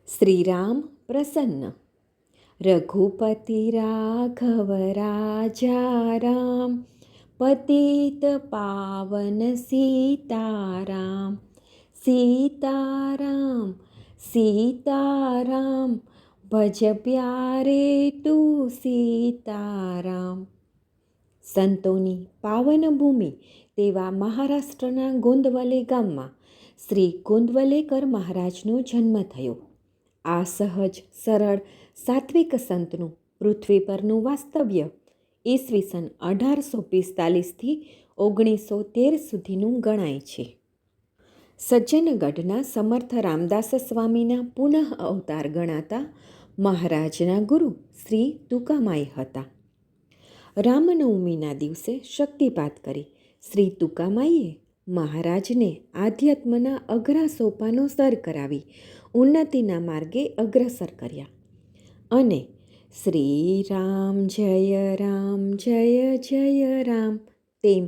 શ્રીરામ પ્રસન્ન. રઘુપતિ રાઘવ રાજા રામ, પતિત પાવન સીતારામ. સીતારામ સીતારામ, ભજ પ્યારે તું સીતારામ. સંતોની પાવન ભૂમિ તેવા મહારાષ્ટ્રના ગોંદવલે ગામમાં શ્રી ગોંદવલેકર મહારાજનો જન્મ થયો. આ સહજ સરળ સાત્વિક સંતનું પૃથ્વી પરનું વાસ્તવ્ય ઈસવીસન 1845થી 1913 સુધીનું ગણાય છે. સજ્જનગઢના સમર્થ રામદાસ સ્વામીના પુનઃ અવતાર ગણાતા મહારાજના ગુરુ શ્રી તુકામાઈ હતા. રામનવમીના દિવસે શક્તિપાત કરી શ્રી તુકામાઈએ મહારાજને આધ્યાત્મના અઘરા સોપાનો સર કરાવી ઉન્નતિના માર્ગે અગ્રસર કર્યા અને શ્રી રામ જય જય રામ તેમ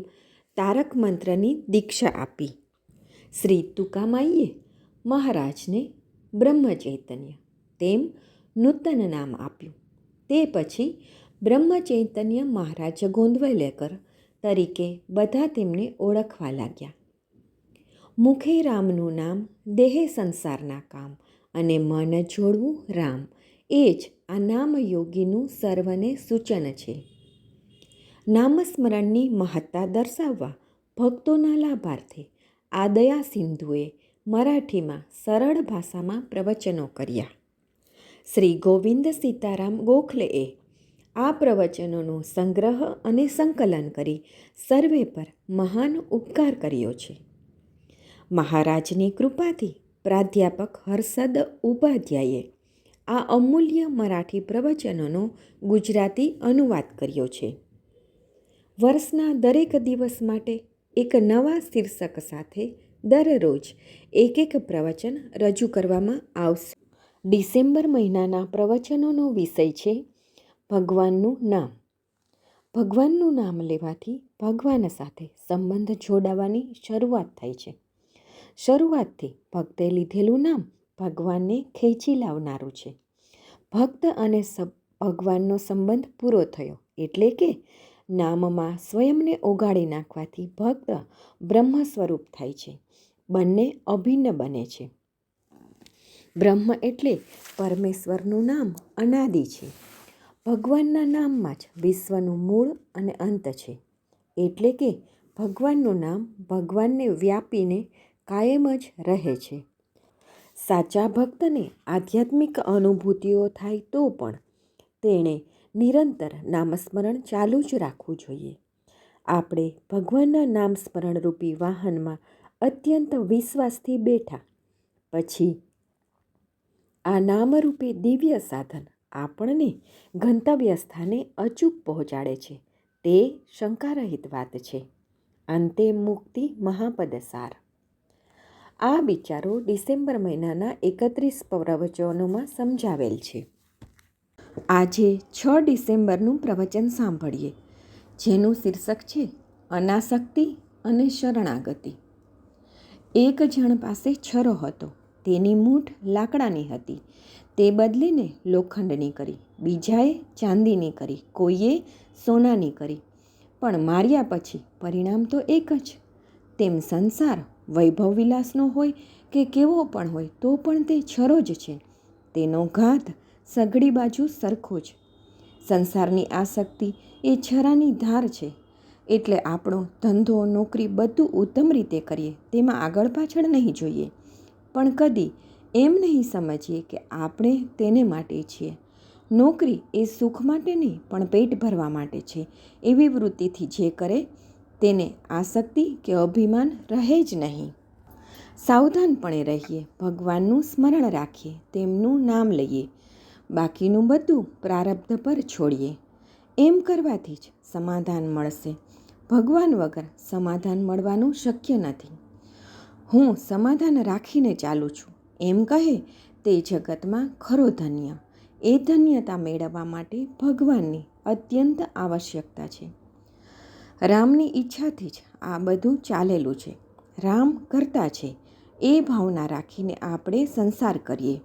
તારક મંત્રની દીક્ષા આપી. શ્રી તુકામાઈએ મહારાજને બ્રહ્મચૈતન્ય તેમ નૂતન નામ આપ્યું. તે પછી બ્રહ્મચૈતન્ય મહારાજ ગોંદવલેકર તરીકે બધા તેમને ઓળખવા લાગ્યા. મુખે રામનું નામ, દેહે સંસારના કામ અને મન જોડવું રામ, એ જ આ નામયોગીનું સર્વને સૂચન છે. નામસ્મરણની મહત્તા દર્શાવવા ભક્તોના લાભાર્થે આ દયા સિંધુએ મરાઠીમાં સરળ ભાષામાં પ્રવચનો કર્યા. શ્રી ગોવિંદ સીતારામ ગોખલેએ આ પ્રવચનોનો સંગ્રહ અને સંકલન કરી સર્વે પર મહાન ઉપકાર કર્યો છે. મહારાજની કૃપાથી પ્રાધ્યાપક હર્ષદ ઉપાધ્યાયે આ અમૂલ્ય મરાઠી પ્રવચનોનો ગુજરાતી અનુવાદ કર્યો છે. વર્ષના દરેક દિવસ માટે એક નવા શીર્ષક સાથે દરરોજ એક પ્રવચન રજૂ કરવામાં આવશે. ડિસેમ્બર મહિનાના પ્રવચનોનો વિષય છે ભગવાનનું નામ. ભગવાનનું નામ લેવાથી ભગવાન સાથે સંબંધ જોડાવાની શરૂઆત થાય છે. શરૂઆતથી ભક્તે લીધેલું નામ ભગવાનને ખેંચી લાવનારું છે. ભક્ત અને ભગવાનનો સંબંધ પૂરો થયો એટલે કે નામમાં સ્વયંને ઓગાળી નાખવાથી ભક્ત બ્રહ્મ સ્વરૂપ થાય છે. બંને અભિન્ન બને છે. બ્રહ્મ એટલે પરમેશ્વરનું નામ અનાદિ છે. ભગવાનના નામમાં જ વિશ્વનું મૂળ અને અંત છે. એટલે કે ભગવાનનું નામ ભગવાનને વ્યાપીને કાયમ જ રહે છે. સાચા ભક્તને આધ્યાત્મિક અનુભૂતિઓ થાય તો પણ તેણે નિરંતર નામસ્મરણ ચાલુ જ રાખવું જોઈએ. આપણે ભગવાનના નામસ્મરણ રૂપી વાહનમાં અત્યંત વિશ્વાસથી બેઠા પછી આ નામરૂપે દિવ્ય સાધન આપણને ગંતવ્ય સ્થાને અચૂક પહોંચાડે છે. તે શંકારહિત વાત છે. અંતે મુક્તિ મહાપદ સાર. આ વિચારો ડિસેમ્બર મહિનાના 31 પ્રવચનોમાં સમજાવેલ છે. આજે 6 ડિસેમ્બરનું પ્રવચન સાંભળીએ, જેનું શીર્ષક છે અનાસક્તિ અને શરણાગતિ. એક જણ પાસે છરો હતો. તેની મૂઠ લાકડાની હતી. તે બદલીને લોખંડની કરી, બીજાએ ચાંદીની કરી, કોઈએ સોનાની કરી. પણ માર્યા પછી પરિણામ તો એક જ. તેમ સંસાર વૈભવ વિલાસનો હોય કે કેવો પણ હોય તો પણ તે છરો જ છે. તેનો ઘાત સઘળી બાજુ સરખો જ. સંસારની આસક્તિ એ છરાની ધાર છે. એટલે આપણો ધંધો, નોકરી બધું ઉત્તમ રીતે કરીએ, તેમાં આગળ પાછળ નહીં જોઈએ. પણ કદી એમ નહીં સમજીએ કે આપણે તેને માટે છીએ. નોકરી એ સુખ માટે નહીં પણ પેટ ભરવા માટે છે. એવી વૃત્તિથી જે કરે તેને આસક્તિ કે અભિમાન રહે જ નહીં. સાવધાનપણે રહીએ, ભગવાનનું સ્મરણ રાખીએ, તેમનું નામ લઈએ, બાકીનું બધું પ્રારબ્ધ પર છોડીએ. એમ કરવાથી જ સમાધાન મળશે. ભગવાન વગર સમાધાન મળવાનું શક્ય નથી. હું સમાધાન રાખીને ચાલું છું એમ કહે તે જગતમાં ખરો ધન્ય. એ ધન્યતા મેળવવા માટે ભગવાનની અત્યંત આવશ્યકતા છે. રામની ઈચ્છાથી જ આ બધું ચાલેલું છે. રામ કરતા છે એ ભાવના રાખીને આપણે સંસાર કરીએ.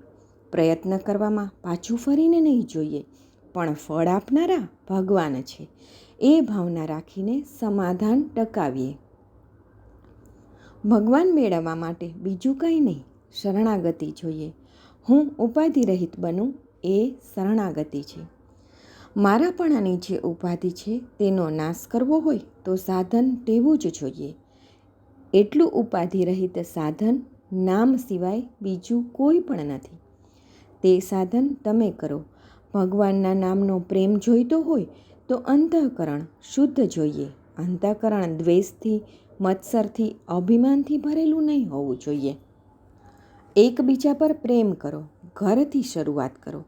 પ્રયત્ન કરવામાં પાછું ફરીને નહીં જોઈએ, પણ ફળ આપનારા ભગવાન છે એ ભાવના રાખીને સમાધાન ટકાવીએ. ભગવાન મેળવવા માટે બીજું કંઈ નહીં, શરણાગતિ જોઈએ. હું ઉપાધિ રહિત બનું એ શરણાગતિ છે. મારાપણાની જે ઉપાધિ છે તેનો નાશ કરવો હોય તો સાધન તેવું જ જોઈએ. એટલું ઉપાધિ રહિત સાધન નામ સિવાય બીજું કોઈ પણ નથી. તે સાધન તમે કરો. ભગવાનના નામનો પ્રેમ જોઈતો હોય તો અંતઃકરણ શુદ્ધ જોઈએ. અંતઃકરણ દ્વેષથી, મત્સરથી, અભિમાનથી ભરેલું નહીં હોવું જોઈએ. એકબીજા પર પ્રેમ કરો. ઘરથી શરૂઆત કરો.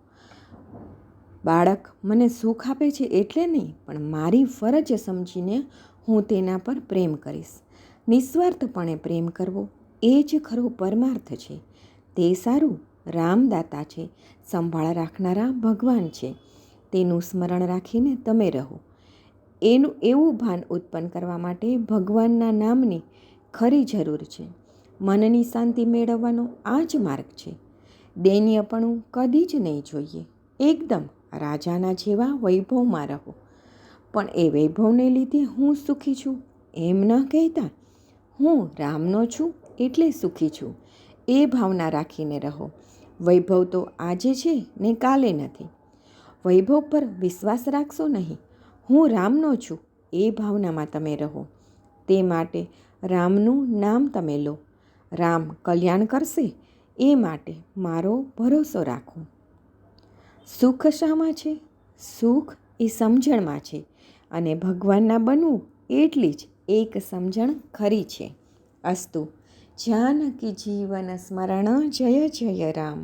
બાળક મને સુખ આપે છે એટલે નહીં, પણ મારી ફરજ સમજીને હું તેના પર પ્રેમ કરીશ. નિસ્વાર્થપણે પ્રેમ કરવો એ જ ખરો પરમાર્થ છે. તે સારું. રામદાતા છે, સંભાળ રાખનારા ભગવાન છે. તેનું સ્મરણ રાખીને તમે રહો. એવું ભાન ઉત્પન્ન કરવા માટે ભગવાનના નામની ખરી જરૂર છે. મનની શાંતિ મેળવવાનો આ જ માર્ગ છે. દૈન્યપણું કદી જ નહીં જોઈએ. એકદમ રાજાના જેવા વૈભવમાં રહો. પણ એ વૈભવને લીધે હું સુખી છું એમ ન કહેતા, હું રામનો છું એટલે સુખી છું એ ભાવના રાખીને રહો. વૈભવ તો આજે છે ને કાલે નથી. વૈભવ પર વિશ્વાસ રાખશો નહીં. હું રામનો છું એ ભાવનામાં તમે રહો. તે માટે રામનું નામ તમે લો. રામ કલ્યાણ કરશે એ માટે મારો ભરોસો રાખો. સુખ શામાં છે? સુખ એ સમજણમાં છે, અને ભગવાનના બનવું એટલી જ એક સમજણ ખરી છે. અસ્તુ. જાનકી જીવન સ્મરણ. જય જય રામ.